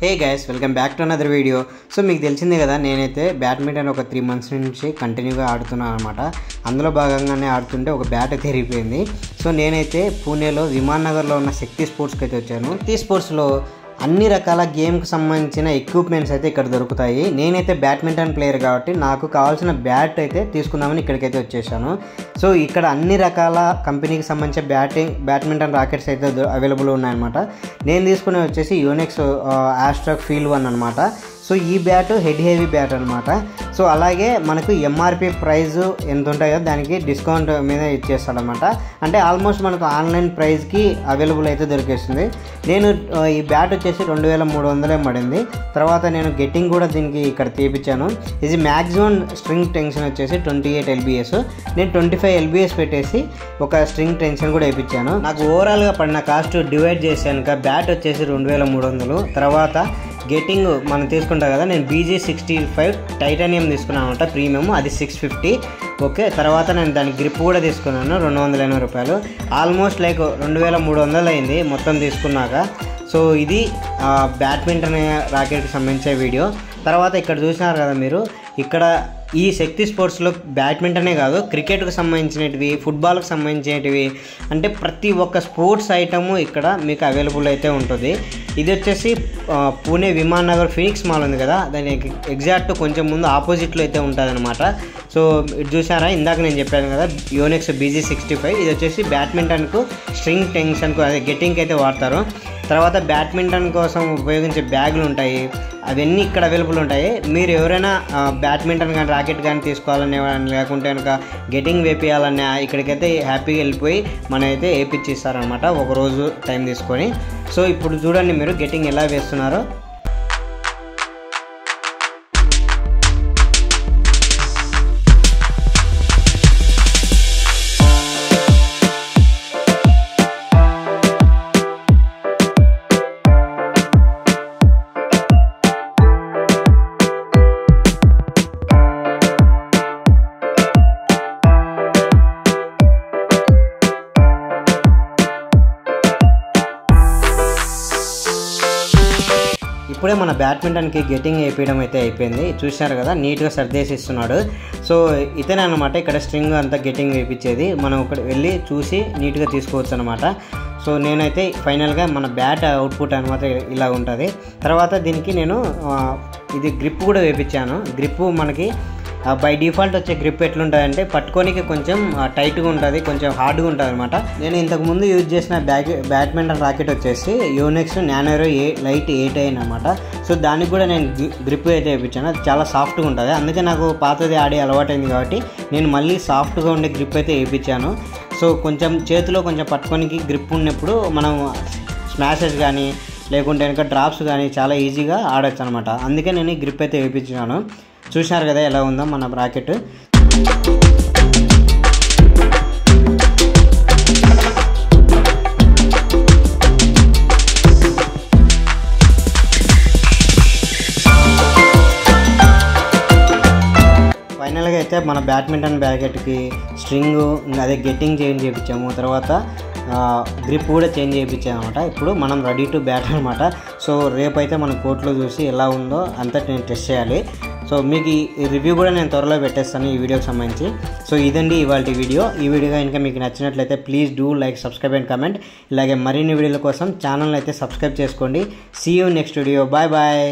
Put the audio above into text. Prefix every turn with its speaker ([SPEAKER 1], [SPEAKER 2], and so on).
[SPEAKER 1] Hey guys, welcome back to another video. So మీకు తెలిసిందే కదా, నేనైతే బ్యాడ్మింటన్ ఒక 3 months నుంచి కంటిన్యూగా ఆడుతున్నాను అనమాట. అందులో భాగంగానే ఆడుతుంటే ఒక బ్యాట్ అయితే విరిగిపోయింది. సో నేనైతే పూణేలో విమాన్ నగర్లో ఉన్న శక్తి స్పోర్ట్స్కి అయితే వచ్చాను. శక్తి స్పోర్ట్స్లో అన్ని రకాల గేమ్కి సంబంధించిన ఎక్విప్మెంట్స్ అయితే ఇక్కడ దొరుకుతాయి. నేనైతే బ్యాడ్మింటన్ ప్లేయర్ కాబట్టి నాకు కావాల్సిన బ్యాట్ అయితే తీసుకుందామని ఇక్కడికైతే వచ్చేసాను. సో ఇక్కడ అన్ని రకాల కంపెనీకి సంబంధించిన బ్యాడ్మింటన్ రాకెట్స్ అయితే అవైలబుల్ ఉన్నాయన్నమాట. నేను తీసుకునే వచ్చేసి యోనెక్స్ ఆస్ట్రాక్ ఫీల్డ్ 1 అనమాట. సో ఈ బ్యాట్ హెడ్ హెవీ బ్యాట్ అనమాట. సో అలాగే మనకు ఎంఆర్పి ప్రైస్ ఎంత ఉంటాయో దానికి డిస్కౌంట్ మీద ఇచ్చేస్తాడనమాట. అంటే ఆల్మోస్ట్ మనకు ఆన్లైన్ ప్రైస్కి అవైలబుల్ అయితే దొరికేస్తుంది. నేను ఈ బ్యాట్ వచ్చేసి 2300 పడింది. తర్వాత నేను గెట్టింగ్ కూడా దీనికి ఇక్కడ తీపిచ్చాను. ఇది మ్యాక్సిమం స్ట్రింగ్ టెన్షన్ వచ్చేసి 28 lbs. నేను 25 lbs పెట్టేసి ఒక స్ట్రింగ్ టెన్షన్ కూడా వేయించాను. నాకు ఓవరాల్గా పడిన కాస్ట్ డివైడ్ చేశాను. బ్యాట్ వచ్చేసి 2300. తర్వాత గెట్టింగ్ మనం తీసుకుంటాం కదా, నేను BG65 టైటానియం తీసుకున్నాను అనమాట, ప్రీమియం, అది 650. ఓకే, తర్వాత నేను దాని గ్రిప్ కూడా తీసుకున్నాను 280 రూపాయలు. ఆల్మోస్ట్ లైక్ 2300 అయింది మొత్తం తీసుకున్నాక. సో ఇది బ్యాడ్మింటన్ రాకెట్కి సంబంధించిన వీడియో. తర్వాత ఇక్కడ చూసినారు కదా మీరు, ఇక్కడ ఈ శక్తి స్పోర్ట్స్లో బ్యాడ్మింటనే కాదు, క్రికెట్కి సంబంధించినవి, ఫుట్బాల్కి సంబంధించినవి, అంటే ప్రతి ఒక్క స్పోర్ట్స్ ఐటము ఇక్కడ మీకు అవైలబుల్ అయితే ఉంటుంది. ఇది వచ్చేసి పూణే విమాన్ నగర్ ఫీనిక్స్ మాల్ ఉంది కదా, దాని ఎగ్జాక్ట్ కొంచెం ముందు ఆపోజిట్లో అయితే ఉంటుంది అనమాట. సో ఇది చూసారా, ఇందాక నేను చెప్పాను కదా యోనెక్స్ BG65, ఇది వచ్చేసి బ్యాడ్మింటన్కు స్ట్రింగ్ టెన్షన్కు అదే గెట్టింగ్కి అయితే వాడతారు. తర్వాత బ్యాడ్మింటన్ కోసం ఉపయోగించే బ్యాగులు ఉంటాయి, అవన్నీ ఇక్కడ అవైలబుల్ ఉంటాయి. మీరు ఎవరైనా బ్యాడ్మింటన్ కానీ రాకెట్ కానీ తీసుకోవాలనే లేకుంటే కనుక గెట్టింగ్ వేపియాలనే ఇక్కడికైతే హ్యాపీగా వెళ్ళిపోయి మనమైతే వేపిచ్చిస్తారనమాట ఒకరోజు టైం తీసుకొని. సో ఇప్పుడు చూడండి మీరు గెట్టింగ్ ఎలా వేస్తున్నారో. ఇప్పుడే మన బ్యాడ్మింటన్కి గెట్టింగ్ వేయడం అయితే అయిపోయింది. చూసినారు కదా, నీట్గా సర్దేసి ఇస్తున్నాడు. సో ఇతనే అనమాట ఇక్కడ స్ట్రింగ్ అంతా గెట్టింగ్ వేయించేది. మనం ఇక్కడ వెళ్ళి చూసి నీట్గా తీసుకోవచ్చు అనమాట. సో నేనైతే ఫైనల్గా మన బ్యాట్ అవుట్పుట్ అనమాట ఇలా ఉంటుంది. తర్వాత దీనికి నేను ఇది గ్రిప్ కూడా వేయించాను. గ్రిప్ మనకి బై డిఫాల్ట్ వచ్చే గ్రిప్ ఎట్లుంటుందంటే పట్టుకోనికి కొంచెం టైట్గా ఉంటుంది, కొంచెం హార్డ్గా ఉంటుంది అనమాట. నేను ఇంతకుముందు యూజ్ చేసిన బ్యాడ్మింటన్ రాకెట్ వచ్చేసి యోనెక్స్ నానోరో లైట్ 8i అనమాట. సో దానికి కూడా నేను గ్రిప్ అయితే వేయించాను. అది చాలా సాఫ్ట్గా ఉంటుంది. అందుకే నాకు పాతది ఆడే అలవాటైంది కాబట్టి నేను మళ్ళీ సాఫ్ట్గా ఉండే గ్రిప్ అయితే వేయించాను. సో కొంచెం చేతిలో కొంచెం పట్టుకోనికి గ్రిప్ ఉన్నప్పుడు మనం స్మాషెస్ కానీ లేకుంటే కనుక డ్రాప్స్ కానీ చాలా ఈజీగా ఆడొచ్చు అనమాట. అందుకే నేను ఈ గ్రిప్ అయితే వేయించాను. చూసినారు కదా ఎలా ఉందో మన రాకెట్. ఫైనల్గా అయితే మన బ్యాడ్మింటన్ బ్యాకెట్కి స్ట్రింగ్ అదే గెట్టింగ్ చేంజ్ చేయించాము. తర్వాత గ్రిప్ కూడా చేంజ్ చేయించాము అనమాట. ఇప్పుడు మనం రెడీ టు బ్యాట్ అనమాట. సో రేపైతే మనం కోర్టులో చూసి ఎలా ఉందో అంతా నేను టెస్ట్ చేయాలి. సో మీకు ఈ రివ్యూ కూడా నేను త్వరలో పెట్టేస్తాను ఈ వీడియోకి సంబంధించి. సో ఇదండి ఇవాళ వీడియో. ఈ వీడియో కనుక మీకు నచ్చినట్లయితే please do like, subscribe and comment. ఇలాగే మరిన్ని వీడియోల కోసం ఛానల్ అయితే సబ్స్క్రైబ్ చేసుకోండి. See you next video. Bye bye.